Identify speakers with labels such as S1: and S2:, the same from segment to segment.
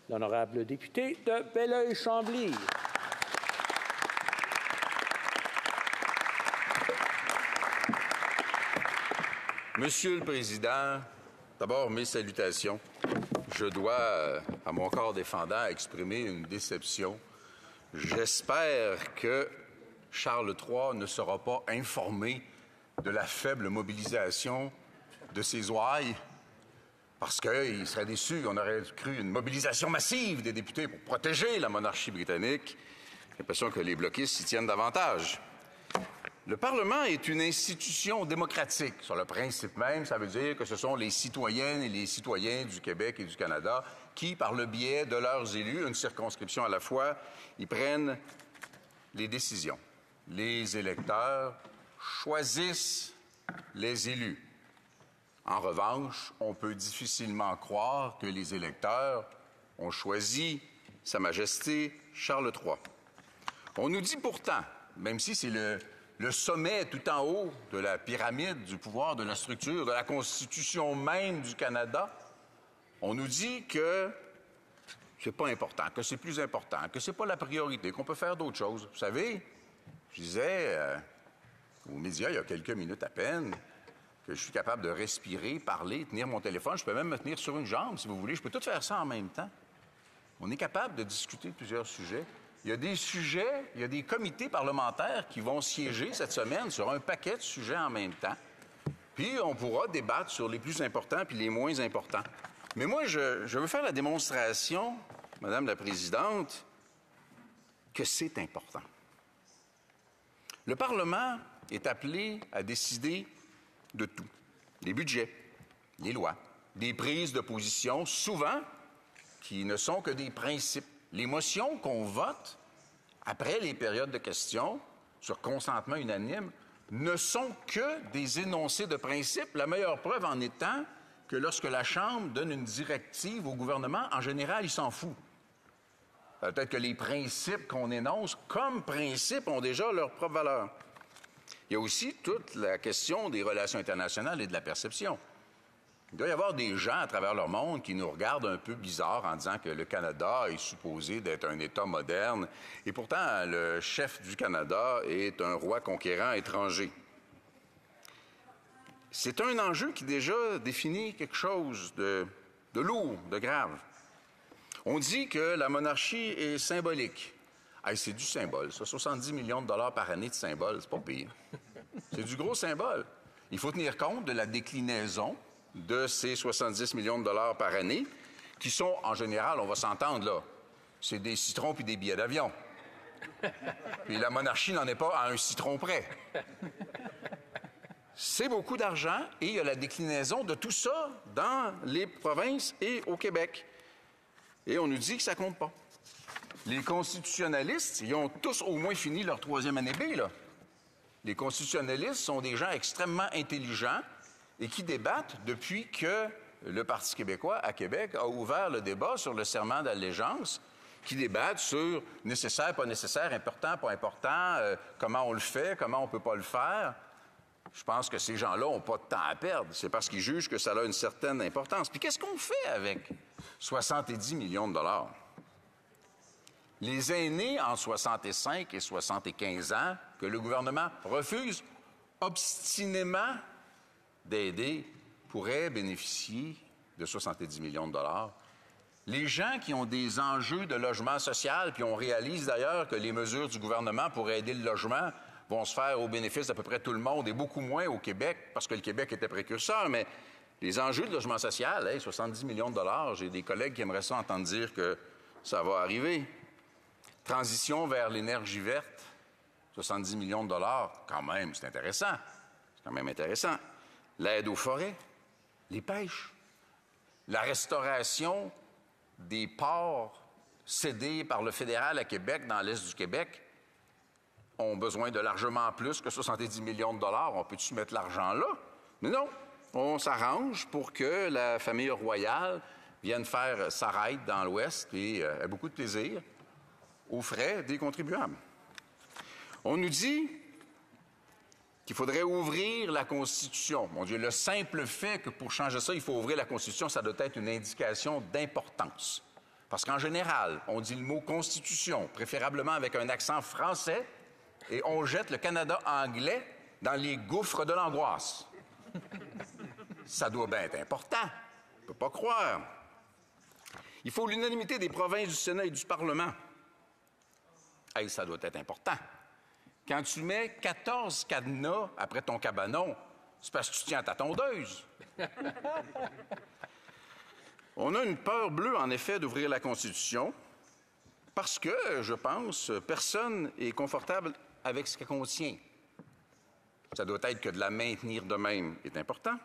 S1: l'honorable député de Belleuil-Chambly.
S2: Monsieur le Président, d'abord mes salutations. Je dois, à mon corps défendant, exprimer une déception. J'espère que Charles III ne sera pas informé de la faible mobilisation de ses ouailles, parce qu'il serait déçu. On aurait cru une mobilisation massive des députés pour protéger la monarchie britannique. J'ai l'impression que les bloquistes s'y tiennent davantage. Le Parlement est une institution démocratique. Sur le principe même, ça veut dire que ce sont les citoyennes et les citoyens du Québec et du Canada qui, par le biais de leurs élus, une circonscription à la fois, y prennent les décisions. Les électeurs choisissent les élus. En revanche, on peut difficilement croire que les électeurs ont choisi Sa Majesté Charles III. On nous dit pourtant, même si c'est le sommet tout en haut de la pyramide du pouvoir, de la structure, de la Constitution même du Canada, on nous dit que c'est pas important, que c'est plus important, que c'est pas la priorité, qu'on peut faire d'autres choses. Vous savez, je disais aux médias il y a quelques minutes à peine que je suis capable de respirer, parler, tenir mon téléphone. Je peux même me tenir sur une jambe, si vous voulez. Je peux tout faire ça en même temps. On est capable de discuter de plusieurs sujets. Il y a des sujets, il y a des comités parlementaires qui vont siéger cette semaine sur un paquet de sujets en même temps. Puis on pourra débattre sur les plus importants puis les moins importants. Mais moi, je veux faire la démonstration, Madame la Présidente, que c'est important. Le Parlement est appelé à décider de tout. Les budgets, les lois, des prises de position, souvent, qui ne sont que des principes. Les motions qu'on vote après les périodes de questions sur consentement unanime ne sont que des énoncés de principes. La meilleure preuve en étant que lorsque la Chambre donne une directive au gouvernement, en général, il s'en fout. Peut-être que les principes qu'on énonce comme principes ont déjà leur propre valeur. Il y a aussi toute la question des relations internationales et de la perception. Il doit y avoir des gens à travers le monde qui nous regardent un peu bizarre en disant que le Canada est supposé d'être un État moderne. Et pourtant, le chef du Canada est un roi conquérant étranger. C'est un enjeu qui déjà définit quelque chose de lourd, de grave. On dit que la monarchie est symbolique. Hey, c'est du symbole, ça. 70 millions de dollars par année de symbole, c'est pas pire. C'est du gros symbole. Il faut tenir compte de la déclinaison de ces 70 millions de dollars par année, qui sont, en général, on va s'entendre là, c'est des citrons puis des billets d'avion. Puis la monarchie n'en est pas à un citron près. C'est beaucoup d'argent et il y a la déclinaison de tout ça dans les provinces et au Québec. Et on nous dit que ça compte pas. Les constitutionnalistes, ils ont tous au moins fini leur 3e année B, là. Les constitutionnalistes sont des gens extrêmement intelligents et qui débattent depuis que le Parti québécois, à Québec, a ouvert le débat sur le serment d'allégeance, qui débattent sur nécessaire, pas nécessaire, important, pas important, comment on le fait, comment on peut pas le faire. Je pense que ces gens-là n'ont pas de temps à perdre. C'est parce qu'ils jugent que ça a une certaine importance. Puis qu'est-ce qu'on fait avec 70 millions de dollars? Les aînés en 65 et 75 ans, que le gouvernement refuse obstinément d'aider, pourraient bénéficier de 70 millions de dollars. Les gens qui ont des enjeux de logement social, puis on réalise d'ailleurs que les mesures du gouvernement pour aider le logement vont se faire au bénéfice d'à peu près tout le monde et beaucoup moins au Québec, parce que le Québec était précurseur, mais les enjeux de logement social, 70 millions de dollars, j'ai des collègues qui aimeraient ça entendre dire que ça va arriver. Transition vers l'énergie verte, 70 millions de dollars, quand même, c'est intéressant. C'est quand même intéressant. L'aide aux forêts, les pêches, la restauration des ports cédés par le fédéral à Québec, dans l'est du Québec, ont besoin de largement plus que 70 millions de dollars. On peut-tu mettre l'argent là? Mais non, on s'arrange pour que la famille royale vienne faire sa raid dans l'Ouest et ait beaucoup de plaisir aux frais des contribuables. On nous dit qu'il faudrait ouvrir la Constitution. Mon Dieu, le simple fait que pour changer ça, il faut ouvrir la Constitution, ça doit être une indication d'importance. Parce qu'en général, on dit le mot Constitution, préférablement avec un accent français, et on jette le Canada anglais dans les gouffres de l'angoisse. Ça doit bien être important. On ne peut pas croire. Il faut l'unanimité des provinces, du Sénat et du Parlement. Hey, ça doit être important. Quand tu mets 14 cadenas après ton cabanon, c'est parce que tu tiens ta tondeuse. On a une peur bleue, en effet, d'ouvrir la Constitution parce que, je pense, personne n'est confortable avec ce qu'elle contient. Ça doit être que de la maintenir de même est important.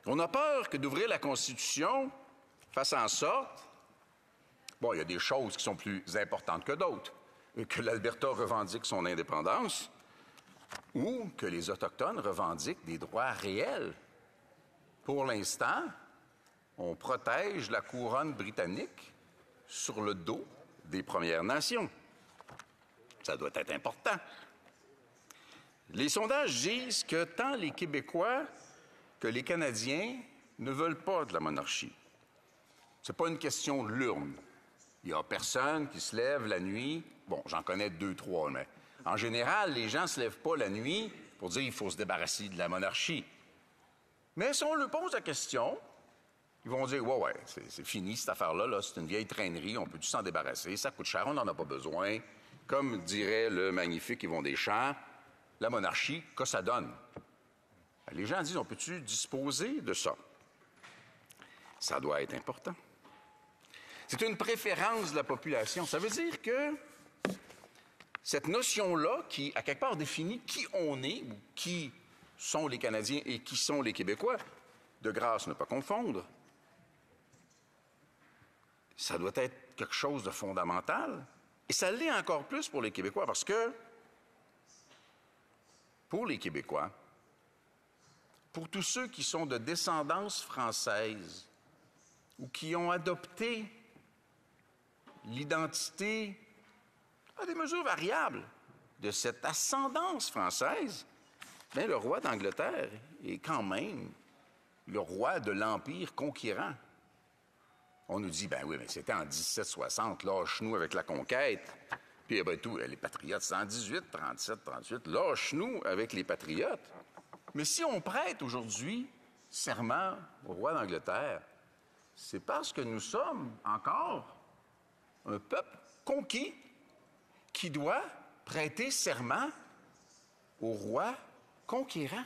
S2: On a peur que d'ouvrir la Constitution fasse en sorte, bon, il y a des choses qui sont plus importantes que d'autres, que l'Alberta revendique son indépendance ou que les Autochtones revendiquent des droits réels. Pour l'instant, on protège la couronne britannique sur le dos des Premières Nations. Ça doit être important. Les sondages disent que tant les Québécois que les Canadiens ne veulent pas de la monarchie. Ce n'est pas une question de l'urne. Il n'y a personne qui se lève la nuit. Bon, j'en connais 2, 3, mais en général, les gens ne se lèvent pas la nuit pour dire qu'il faut se débarrasser de la monarchie. Mais si on leur pose la question, ils vont dire, ouais, c'est fini cette affaire-là, là, c'est une vieille traînerie, on peut-tu s'en débarrasser, ça coûte cher, on n'en a pas besoin. Comme dirait le magnifique Yvon Deschamps, la monarchie, que ça donne? Les gens disent, on peut-tu disposer de ça? Ça doit être important. C'est une préférence de la population. Ça veut dire que cette notion-là, qui, à quelque part, définit qui on est, ou qui sont les Canadiens et qui sont les Québécois, de grâce, ne pas confondre, ça doit être quelque chose de fondamental. Et ça l'est encore plus pour les Québécois, parce que, pour les Québécois, pour tous ceux qui sont de descendance française ou qui ont adopté l'identité à des mesures variables de cette ascendance française, bien, le roi d'Angleterre est quand même le roi de l'Empire conquérant. On nous dit, ben oui, mais c'était en 1760, lâche-nous avec la conquête. Puis, ben tout, les Patriotes, c'est en 18, 37, 38, lâche-nous avec les Patriotes. Mais si on prête aujourd'hui serment au roi d'Angleterre, c'est parce que nous sommes encore un peuple conquis qui doit prêter serment au roi conquérant.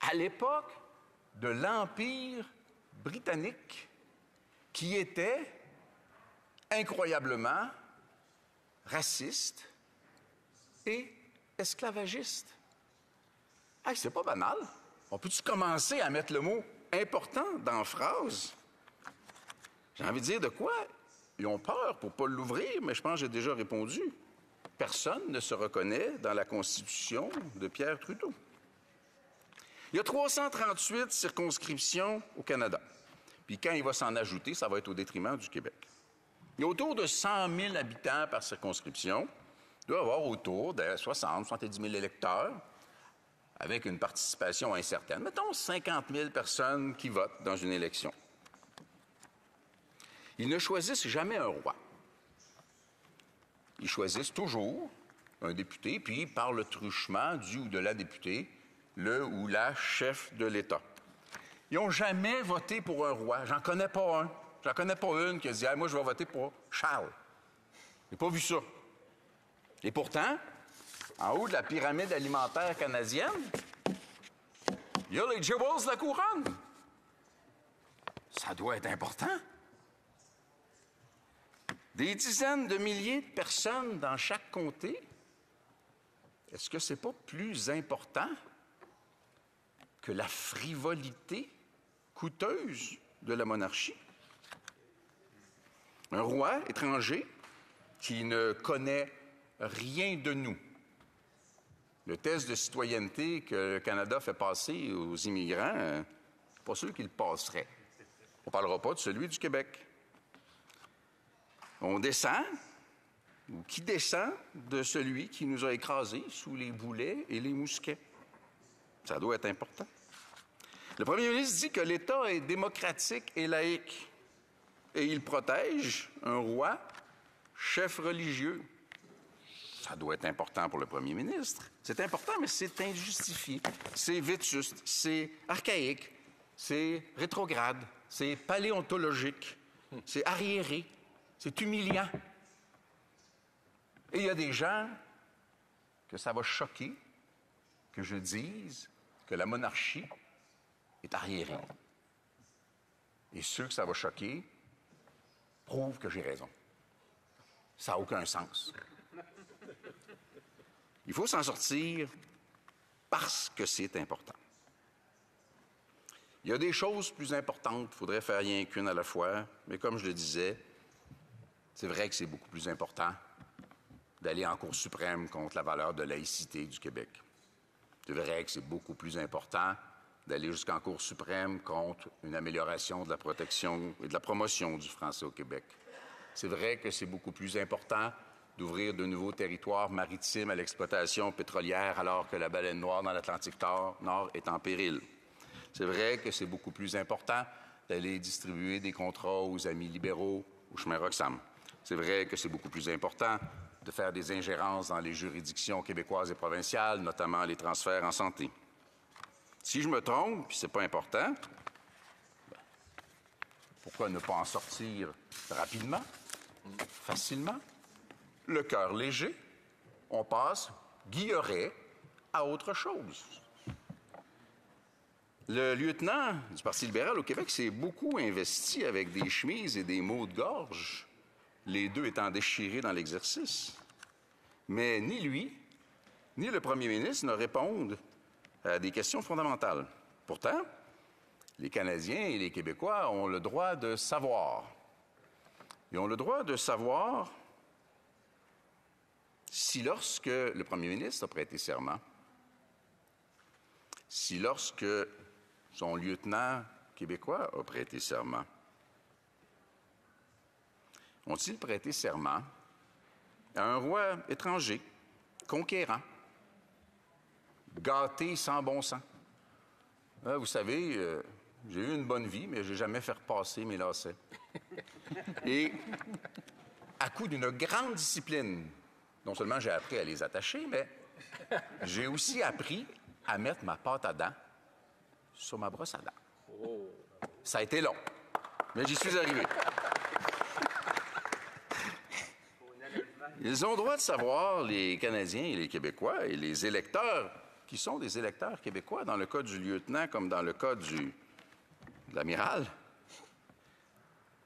S2: À l'époque de l'Empire britannique, qui était incroyablement raciste et esclavagiste. Hey, c'est pas banal. On peut-tu commencer à mettre le mot « important » dans la phrase? J'ai envie de dire de quoi? Ils ont peur pour ne pas l'ouvrir, mais je pense que j'ai déjà répondu. Personne ne se reconnaît dans la Constitution de Pierre Trudeau. Il y a 338 circonscriptions au Canada. Puis quand il va s'en ajouter, ça va être au détriment du Québec. Il y a autour de 100 000 habitants par circonscription. Il doit y avoir autour de 60 70 000 électeurs avec une participation incertaine. Mettons 50 000 personnes qui votent dans une élection. Ils ne choisissent jamais un roi. Ils choisissent toujours un député, puis par le truchement du ou de la députée, le ou la chef de l'État. Ils n'ont jamais voté pour un roi. J'en connais pas un. J'en connais pas une qui a dit hey, « moi, je vais voter pour Charles ». J'ai pas vu ça. Et pourtant, en haut de la pyramide alimentaire canadienne, il y a les jewels de la couronne. Ça doit être important. Des dizaines de milliers de personnes dans chaque comté. Est-ce que c'est pas plus important que la frivolité coûteuse de la monarchie? Un roi étranger qui ne connaît rien de nous. Le test de citoyenneté que le Canada fait passer aux immigrants, pas sûr qu'il le passerait. On ne parlera pas de celui du Québec. On descend, ou qui descend de celui qui nous a écrasés sous les boulets et les mousquets. Ça doit être important. Le premier ministre dit que l'État est démocratique et laïque. et il protège un roi, chef religieux. Ça doit être important pour le premier ministre. C'est important, mais c'est injustifié. C'est vétuste, c'est archaïque, c'est rétrograde, c'est paléontologique, c'est arriéré, c'est humiliant. Et il y a des gens que ça va choquer que je dise que la monarchie est arriérée. Et ceux que ça va choquer prouvent que j'ai raison. Ça n'a aucun sens. Il faut s'en sortir parce que c'est important. Il y a des choses plus importantes, il faudrait faire rien qu'une à la fois, mais comme je le disais, c'est vrai que c'est beaucoup plus important d'aller en Cour suprême contre la valeur de laïcité du Québec. C'est vrai que c'est beaucoup plus important d'aller jusqu'en Cour suprême contre une amélioration de la protection et de la promotion du français au Québec. C'est vrai que c'est beaucoup plus important d'ouvrir de nouveaux territoires maritimes à l'exploitation pétrolière alors que la baleine noire dans l'Atlantique Nord est en péril. C'est vrai que c'est beaucoup plus important d'aller distribuer des contrats aux amis libéraux au chemin Roxham. C'est vrai que c'est beaucoup plus important de faire des ingérences dans les juridictions québécoises et provinciales, notamment les transferts en santé. Si je me trompe, puis c'est pas important, pourquoi ne pas en sortir rapidement, facilement? Le cœur léger, on passe Guilleret à autre chose. Le lieutenant du Parti libéral au Québec s'est beaucoup investi avec des chemises et des maux de gorge, les deux étant déchirés dans l'exercice. Mais ni lui, ni le premier ministre ne répondent à des questions fondamentales. Pourtant, les Canadiens et les Québécois ont le droit de savoir. Ils ont le droit de savoir si lorsque le premier ministre a prêté serment, si lorsque son lieutenant québécois a prêté serment, ont-ils prêté serment à un roi étranger, conquérant, gâté sans bon sens? Vous savez, j'ai eu une bonne vie, mais je n'ai jamais fait repasser mes lacets. Et à coup d'une grande discipline, non seulement j'ai appris à les attacher, mais j'ai aussi appris à mettre ma pâte à dents sur ma brosse à dents. Ça a été long, mais j'y suis arrivé. Ils ont le droit de savoir, les Canadiens et les Québécois, et les électeurs, qui sont des électeurs québécois, dans le cas du lieutenant comme dans le cas de l'amiral.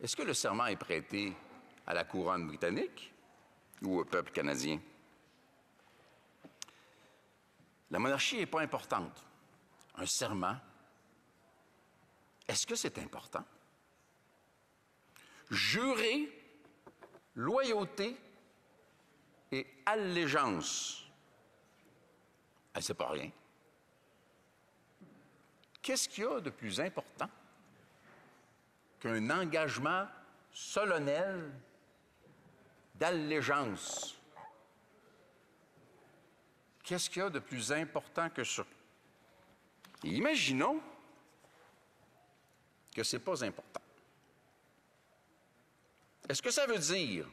S2: Est-ce que le serment est prêté à la couronne britannique ou au peuple canadien? La monarchie n'est pas importante. Un serment, est-ce que c'est important? Jurer loyauté et allégeance, c'est pas rien. Qu'est-ce qu'il y a de plus important qu'un engagement solennel d'allégeance? Qu'est-ce qu'il y a de plus important que ça? Et imaginons que ce n'est pas important. Est-ce que ça veut dire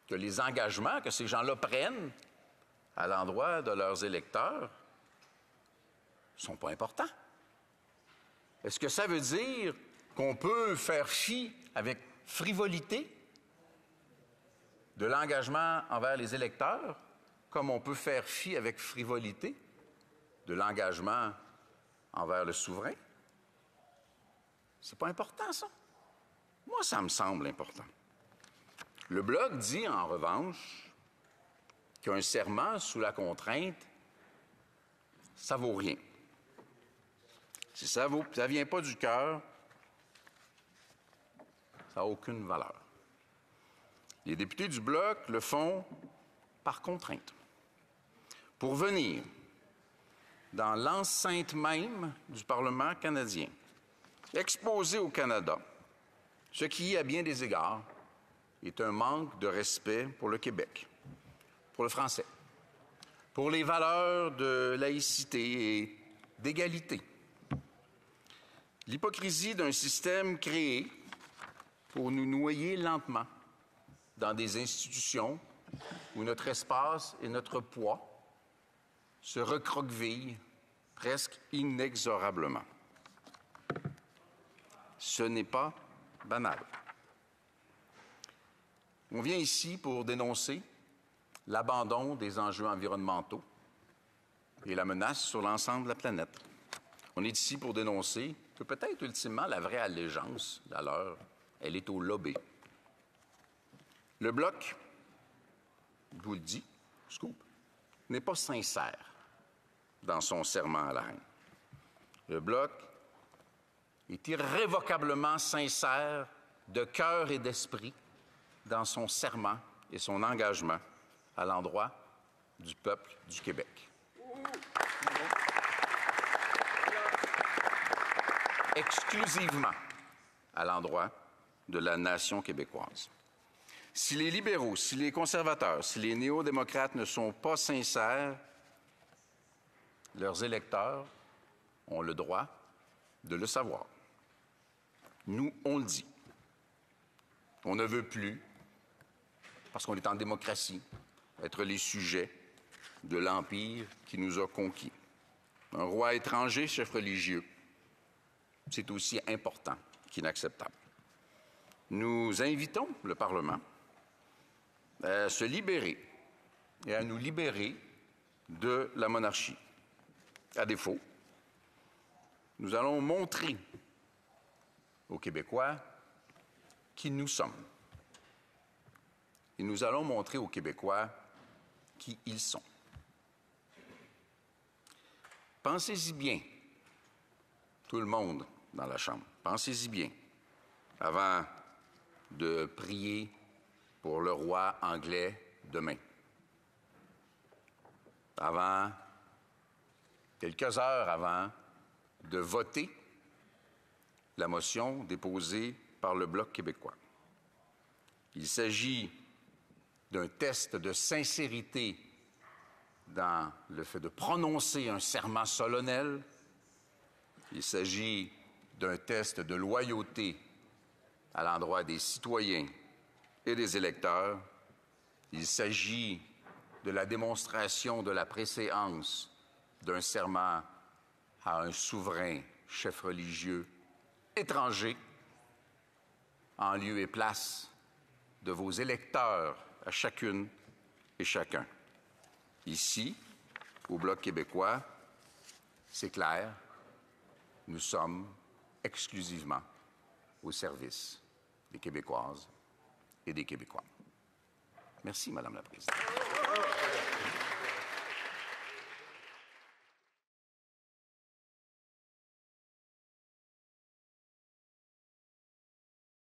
S2: que les engagements que ces gens-là prennent à l'endroit de leurs électeurs ne sont pas importants? Est-ce que ça veut dire qu'on peut faire fi avec frivolité de l'engagement envers les électeurs, comme on peut faire fi avec frivolité de l'engagement envers le souverain? C'est pas important, ça? Moi, ça me semble important. Le Bloc dit, en revanche, qu'un serment sous la contrainte, ça vaut rien. Si ça ne vient pas du cœur, ça n'a aucune valeur. Les députés du Bloc le font par contrainte. Pour venir dans l'enceinte même du Parlement canadien, exposer au Canada ce qui, à bien des égards, est un manque de respect pour le Québec, pour le français, pour les valeurs de laïcité et d'égalité. L'hypocrisie d'un système créé pour nous noyer lentement dans des institutions où notre espace et notre poids se recroquevillent presque inexorablement. Ce n'est pas banal. On vient ici pour dénoncer l'abandon des enjeux environnementaux et la menace sur l'ensemble de la planète. On est ici pour dénoncer que peut-être ultimement la vraie allégeance, d'ailleurs, elle est au lobby. Le Bloc, je vous le dis, scoop, n'est pas sincère dans son serment à la reine. Le Bloc est irrévocablement sincère de cœur et d'esprit dans son serment et son engagement à l'endroit du peuple du Québec. Exclusivement à l'endroit de la nation québécoise. Si les libéraux, si les conservateurs, si les néo-démocrates ne sont pas sincères, leurs électeurs ont le droit de le savoir. Nous, on le dit. On ne veut plus, parce qu'on est en démocratie, être les sujets de l'Empire qui nous a conquis. Un roi étranger, chef religieux, c'est aussi important qu'inacceptable. Nous invitons le Parlement à se libérer et à nous libérer de la monarchie. À défaut, nous allons montrer aux Québécois qui nous sommes. Et nous allons montrer aux Québécois qui ils sont. Pensez-y bien, tout le monde dans la Chambre, pensez-y bien, avant de prier pour le roi anglais demain. Quelques heures avant de voter la motion déposée par le Bloc québécois. Il s'agit d'un test de sincérité dans le fait de prononcer un serment solennel. Il s'agit d'un test de loyauté à l'endroit des citoyens et des électeurs. Il s'agit de la démonstration de la préséance d'un serment à un souverain chef religieux étranger en lieu et place de vos électeurs à chacune et chacun. Ici, au Bloc québécois, c'est clair, nous sommes exclusivement au service des Québécoises et des Québécois. Merci, Madame la Présidente.